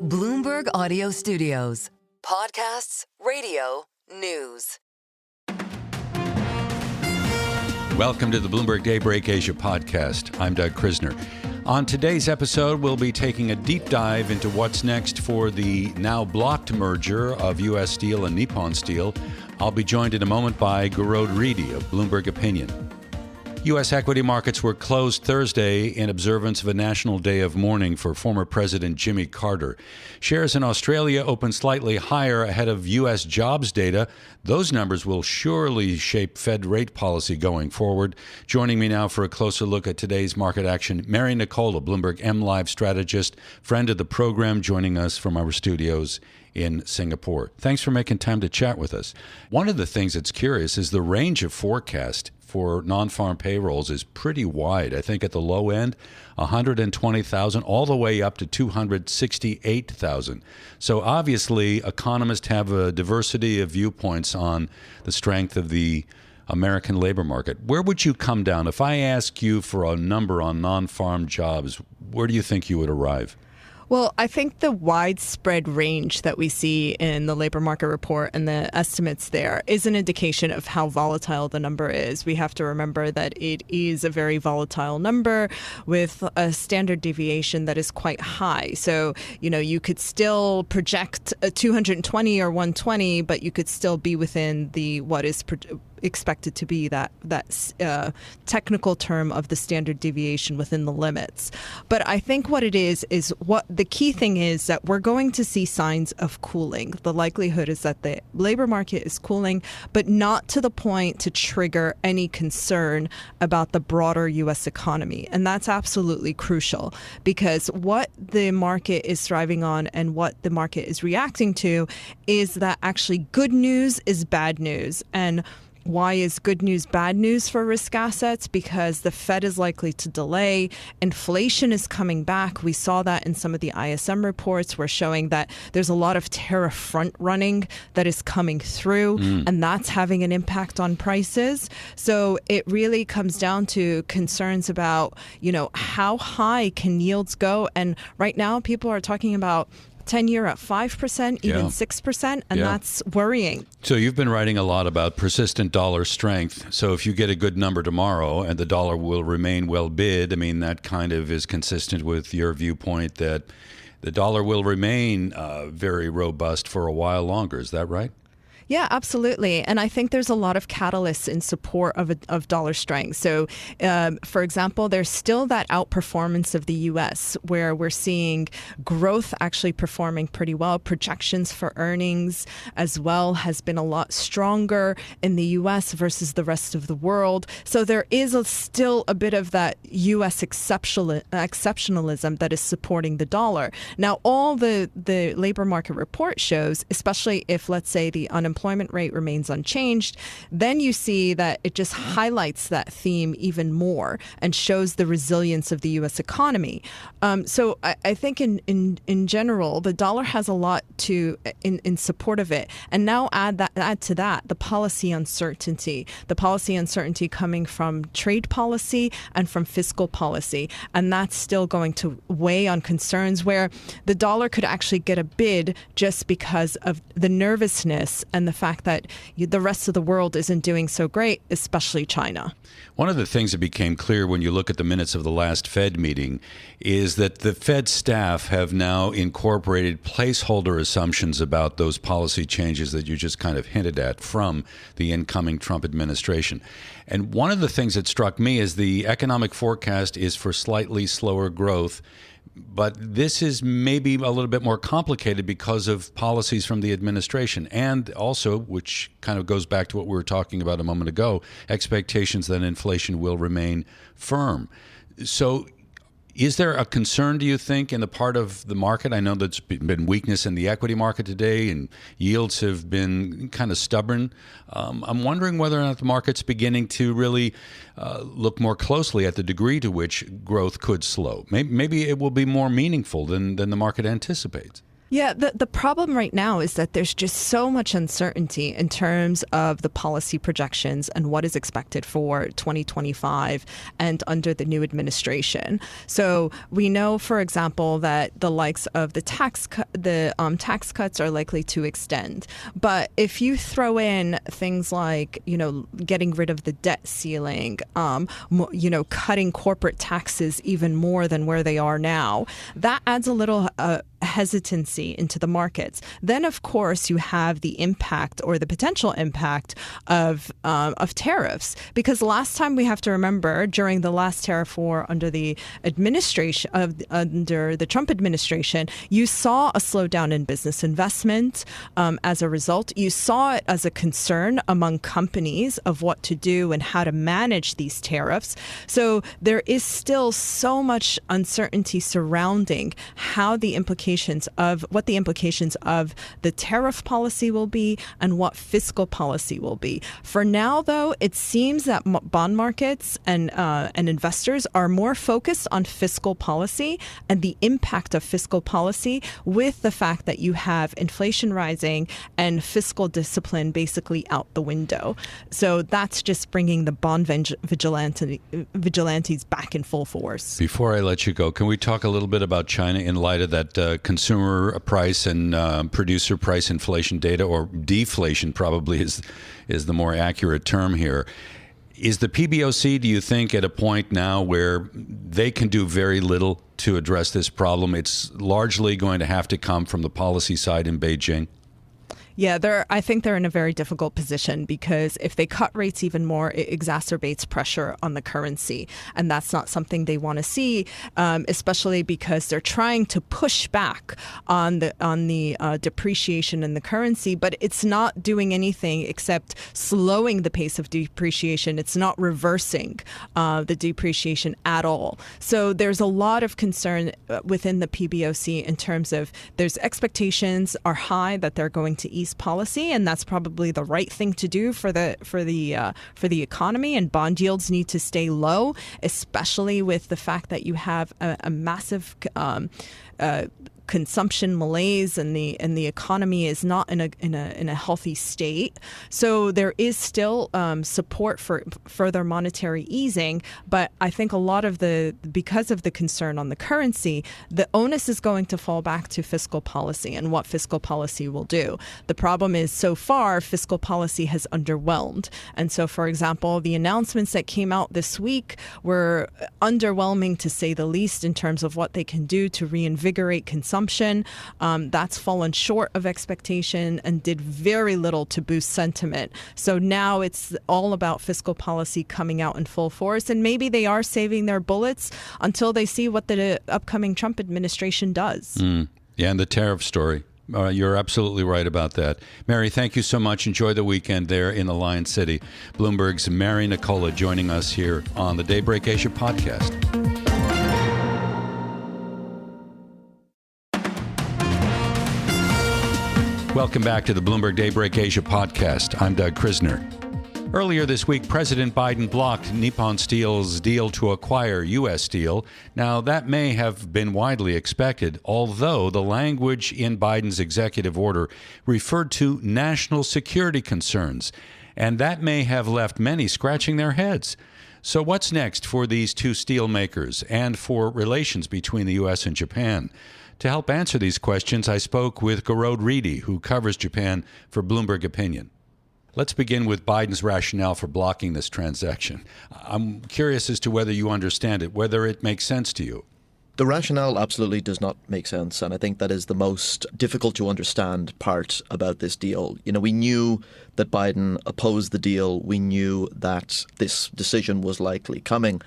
Bloomberg Audio Studios. Podcasts, radio, news. Welcome to the Bloomberg Daybreak Asia podcast. I'm Doug Krisner. On today's episode, we'll be taking a deep dive into what's next for the now blocked merger of US Steel and Nippon Steel. I'll be joined in a moment by Reidy of Bloomberg Opinion. U.S. equity markets were closed Thursday in observance of a national day of mourning for former President Jimmy Carter. Shares in Australia opened slightly higher ahead of U.S. jobs data. Those numbers will surely shape Fed rate policy going forward. Joining me now for a closer look at today's market action, Nicola, Bloomberg MLIV strategist, friend of the program, joining us from our studios in Singapore. Thanks for making time to chat with us. One of the things that's curious is the range of forecast for non-farm payrolls is pretty wide. I think at the low end, 120,000 all the way up to 268,000. So obviously, economists have a diversity of viewpoints on the strength of the American labor market. Where would you come down? If I ask you for a number on non-farm jobs, where do you think you would arrive? Well, I think the widespread range that we see in the labor market report and the estimates there is an indication of how volatile the number is. We have to remember that it is a very volatile number with a standard deviation that is quite high. So, you could still project a 220 or 120, but you could still be within the what is expected to be that technical term of the standard deviation within the limits. But I think what it is what the key thing is that we're going to see signs of cooling. The likelihood is that the labor market is cooling, but not to the point to trigger any concern about the broader U.S. economy. And that's absolutely crucial because what the market is thriving on and what the market is reacting to is that actually good news is bad news. And why is good news bad news for risk assets? Because the Fed is likely to delay. Inflation is coming back. We saw that in some of the ISM reports. We're showing that there's a lot of tariff front running that is coming through, and that's having an impact on prices. So it really comes down to concerns about, how high can yields go? And right now, people are talking about 10-year at 5%, even 6%, and that's worrying. So you've been writing a lot about persistent dollar strength. So if you get a good number tomorrow and the dollar will remain well bid, that kind of is consistent with your viewpoint that the dollar will remain very robust for a while longer. Is that right? Yeah, absolutely. And I think there's a lot of catalysts in support of dollar strength. So, for example, there's still that outperformance of the U.S. where we're seeing growth actually performing pretty well. Projections for earnings as well has been a lot stronger in the U.S. versus the rest of the world. So there is still a bit of that U.S. exceptionalism that is supporting the dollar. Now, all the labor market report shows, especially if, let's say, the unemployment rate remains unchanged, then you see that it just highlights that theme even more and shows the resilience of the U.S. economy. So I think in general, the dollar has a lot in support of it. And now add to that the policy uncertainty coming from trade policy and from fiscal policy. And that's still going to weigh on concerns where the dollar could actually get a bid just because of the nervousness and the fact that the rest of the world isn't doing so great, especially China. One of the things that became clear when you look at the minutes of the last Fed meeting is that the Fed staff have now incorporated placeholder assumptions about those policy changes that you just kind of hinted at from the incoming Trump administration. And one of the things that struck me is the economic forecast is for slightly slower growth. But this is maybe a little bit more complicated because of policies from the administration and also, which kind of goes back to what we were talking about a moment ago, expectations that inflation will remain firm. So is there a concern, do you think, in the part of the market? I know there's been weakness in the equity market today and yields have been kind of stubborn. I'm wondering whether or not the market's beginning to really look more closely at the degree to which growth could slow. Maybe it will be more meaningful than the market anticipates. Yeah, the problem right now is that there's just so much uncertainty in terms of the policy projections and what is expected for 2025 and under the new administration. So we know, for example, that the likes of the tax cuts are likely to extend. But if you throw in things like, getting rid of the debt ceiling, cutting corporate taxes even more than where they are now, that adds a little hesitancy into the markets. Then, of course, you have the impact or the potential impact of tariffs. Because last time, we have to remember, during the last tariff war under the Trump administration, you saw a slowdown in business investment. As a result, you saw it as a concern among companies of what to do and how to manage these tariffs. So there is still so much uncertainty surrounding what the implications of the tariff policy will be and what fiscal policy will be. For now, though, it seems that bond markets and investors are more focused on fiscal policy and the impact of fiscal policy, with the fact that you have inflation rising and fiscal discipline basically out the window. So that's just bringing the bond vigilantes back in full force. Before I let you go, can we talk a little bit about China in light of that consumer price and producer price inflation data, or deflation probably is the more accurate term here. Is the PBOC, do you think, at a point now where they can do very little to address this problem? It's largely going to have to come from the policy side in Beijing? Yeah, I think they're in a very difficult position, because if they cut rates even more, it exacerbates pressure on the currency. And that's not something they want to see, especially because they're trying to push back on the depreciation in the currency. But it's not doing anything except slowing the pace of depreciation. It's not reversing the depreciation at all. So there's a lot of concern within the PBOC in terms of there's expectations are high that they're going to ease policy, and that's probably the right thing to do for the economy. And bond yields need to stay low, especially with the fact that you have a massive consumption malaise, and the economy is not in a healthy state. So there is still support for further monetary easing, but I think a lot of because of the concern on the currency, the onus is going to fall back to fiscal policy and what fiscal policy will do. The problem is, so far, fiscal policy has underwhelmed. And so, for example, the announcements that came out this week were underwhelming, to say the least, in terms of what they can do to reinvigorate consumption. That's fallen short of expectation and did very little to boost sentiment. So now it's all about fiscal policy coming out in full force. And maybe they are saving their bullets until they see what the upcoming Trump administration does. Yeah, and the tariff story. You're absolutely right about that. Mary, thank you so much. Enjoy the weekend there in the Lion City. Bloomberg's Mary Nicola joining us here on the Daybreak Asia podcast. Welcome back to the Bloomberg Daybreak Asia podcast. I'm Doug Krisner. Earlier this week, President Biden blocked Nippon Steel's deal to acquire U.S. Steel. Now, that may have been widely expected, although the language in Biden's executive order referred to national security concerns, and that may have left many scratching their heads. So what's next for these two steel makers and for relations between the U.S. and Japan? To help answer these questions, I spoke with Gearoid Reidy, who covers Japan for Bloomberg Opinion. Let's begin with Biden's rationale for blocking this transaction. I'm curious as to whether you understand it, whether it makes sense to you. The rationale absolutely does not make sense, and I think that is the most difficult to understand part about this deal. We knew that Biden opposed the deal. We knew that this decision was likely coming.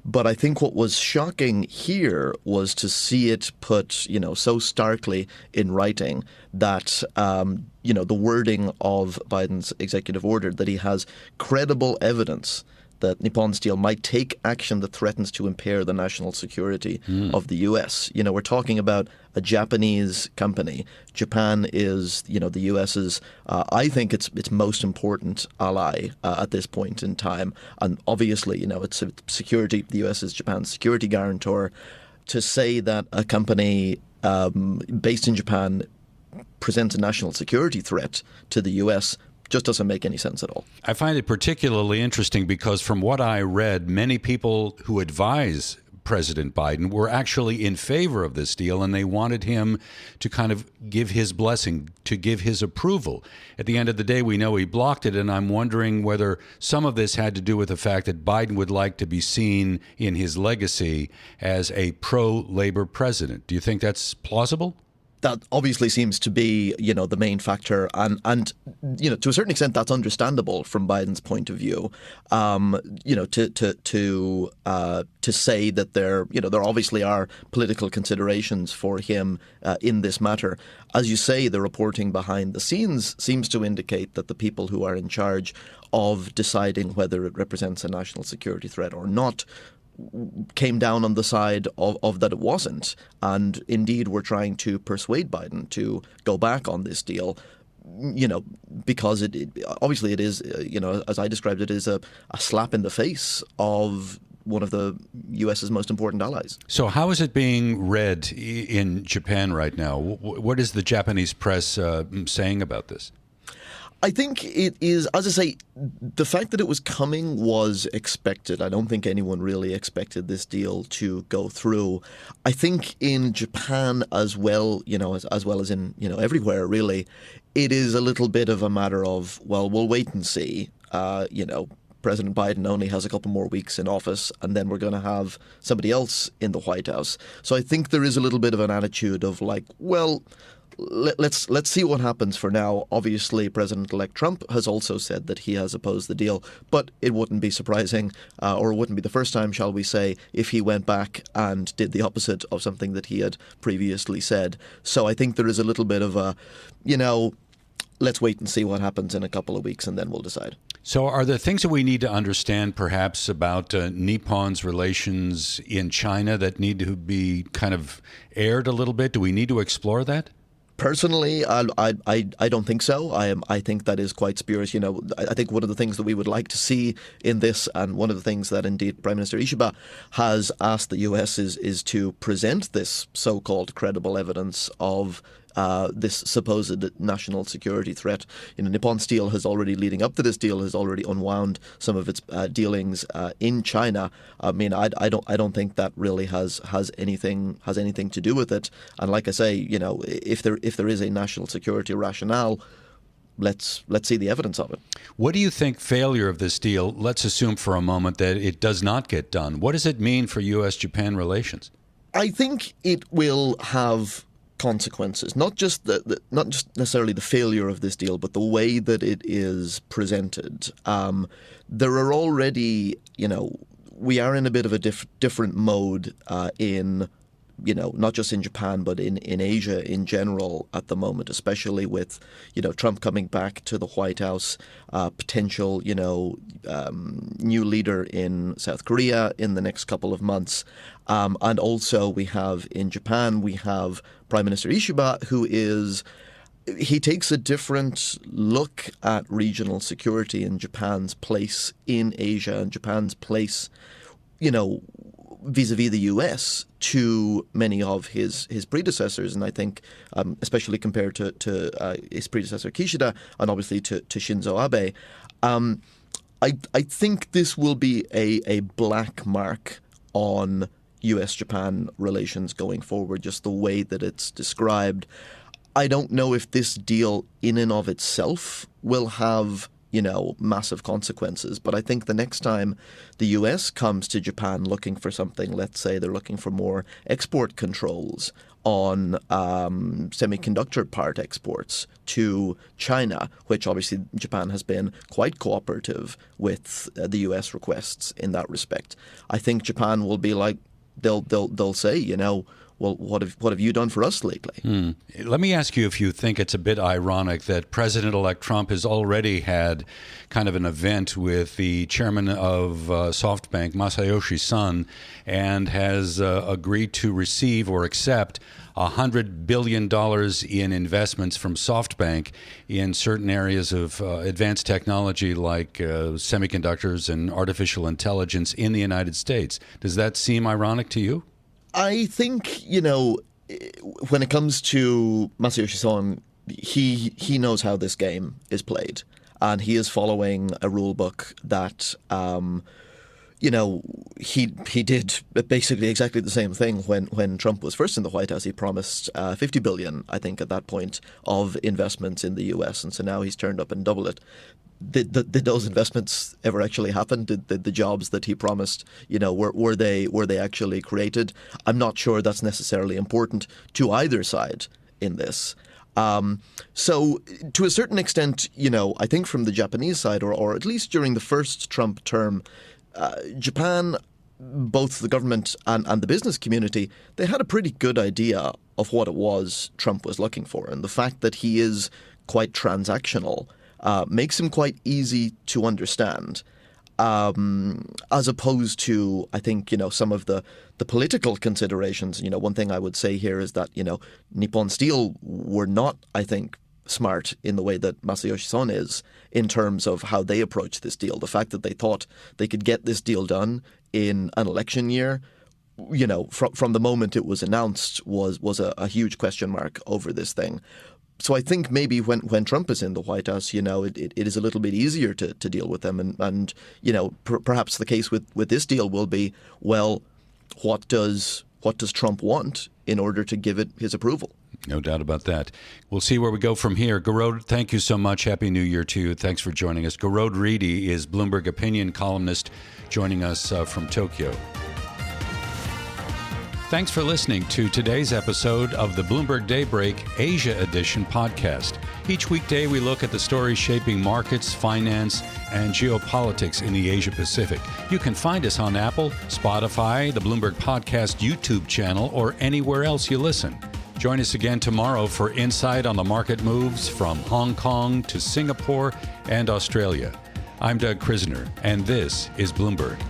But I think what was shocking here was to see it put, so starkly in writing that, the wording of Biden's executive order, that he has credible evidence that Nippon Steel might take action that threatens to impair the national security of the U.S. We're talking about a Japanese company. Japan is, the U.S.'s, I think its most important ally at this point in time. And obviously, it's security. The U.S. is Japan's security guarantor. To say that a company based in Japan presents a national security threat to the US just doesn't make any sense at all. I find it particularly interesting because from what I read, many people who advise President Biden were actually in favor of this deal, and they wanted him to kind of give his blessing, to give his approval. At the end of the day, we know he blocked it, and I'm wondering whether some of this had to do with the fact that Biden would like to be seen in his legacy as a pro-labor president. Do you think that's plausible? That obviously seems to be, the main factor, and to a certain extent, that's understandable from Biden's point of view. To say that there obviously are political considerations for him in this matter. As you say, the reporting behind the scenes seems to indicate that the people who are in charge of deciding whether it represents a national security threat or not came down on the side of that it wasn't, and indeed were trying to persuade Biden to go back on this deal, because it obviously it is, as I described it, is a slap in the face of one of the U.S.'s most important allies. So how is it being read in Japan right now? What is the Japanese press saying about this? I think it is, as I say, the fact that it was coming was expected. I don't think anyone really expected this deal to go through. I think in Japan as well, as well as in, everywhere really, it is a little bit of a matter of, well, we'll wait and see. President Biden only has a couple more weeks in office, and then we're going to have somebody else in the White House. So I think there is a little bit of an attitude of like, well, let's see what happens for now. Obviously, President-elect Trump has also said that he has opposed the deal, but it wouldn't be surprising, or it wouldn't be the first time, shall we say, if he went back and did the opposite of something that he had previously said. So I think there is a little bit of a, let's wait and see what happens in a couple of weeks, and then we'll decide. So are there things that we need to understand perhaps about Nippon's relations in China that need to be kind of aired a little bit? Do we need to explore that? Personally, I don't think so. I think that is quite spurious. I think one of the things that we would like to see in this, and one of the things that indeed Prime Minister Ishiba has asked the U.S. is to present this so-called credible evidence of this supposed national security threat. Nippon Steel has already, leading up to this deal, has already unwound some of its dealings in China. I mean, I don't think that really has anything to do with it. And like I say, if there is a national security rationale, let's see the evidence of it. What do you think failure of this deal? Let's assume for a moment that it does not get done. What does it mean for U.S.-Japan relations? I think it will have consequences, not just necessarily the failure of this deal, but the way that it is presented. There are already, we are in a bit of a different mode in, not just in Japan, but in Asia in general at the moment, especially with, Trump coming back to the White House, potential, new leader in South Korea in the next couple of months. And also we have in Japan, we have Prime Minister Ishiba, he takes a different look at regional security and Japan's place in Asia and Japan's place, vis-a-vis the U.S. to many of his predecessors. And I think, especially compared to his predecessor Kishida and obviously to Shinzo Abe, I think this will be a black mark on U.S.-Japan relations going forward, just the way that it's described. I don't know if this deal in and of itself will have, massive consequences. But I think the next time the U.S. comes to Japan looking for something, let's say they're looking for more export controls on semiconductor part exports to China, which obviously Japan has been quite cooperative with the U.S. requests in that respect. I think Japan will be like, they'll say, well, what have you done for us lately? Let me ask you if you think it's a bit ironic that President-elect Trump has already had kind of an event with the chairman of SoftBank, Masayoshi Son, and has agreed to receive or accept $100 billion in investments from SoftBank in certain areas of advanced technology like semiconductors and artificial intelligence in the United States. Does that seem ironic to you? I think, when it comes to Masayoshi Son, he knows how this game is played, and he is following a rule book that he did basically exactly the same thing when Trump was first in the White House. He promised $50 billion, I think, at that point, of investments in the U.S., and so now he's turned up and doubled it. Did those investments ever actually happen? Did the jobs that he promised, were they actually created? I'm not sure that's necessarily important to either side in this. So to a certain extent, I think from the Japanese side, or at least during the first Trump term, Japan, both the government and the business community, they had a pretty good idea of what it was Trump was looking for. And the fact that he is quite transactional makes him quite easy to understand, as opposed to, I think, some of the political considerations. One thing I would say here is that, Nippon Steel were not, I think, smart in the way that Masayoshi Son is in terms of how they approach this deal. The fact that they thought they could get this deal done in an election year, from the moment it was announced was a huge question mark over this thing. So I think maybe when Trump is in the White House, it is a little bit easier to deal with them. And perhaps the case with this deal will be, well, what does Trump want in order to give it his approval? No doubt about that. We'll see where we go from here. Gearoid, thank you so much. Happy New Year to you. Thanks for joining us. Gearoid Reidy is Bloomberg opinion columnist joining us from Tokyo. Thanks for listening to today's episode of the Bloomberg Daybreak Asia Edition podcast. Each weekday, we look at the stories shaping markets, finance, and geopolitics in the Asia Pacific. You can find us on Apple, Spotify, the Bloomberg Podcast YouTube channel, or anywhere else you listen. Join us again tomorrow for insight on the market moves from Hong Kong to Singapore and Australia. I'm Doug Krisner, and this is Bloomberg.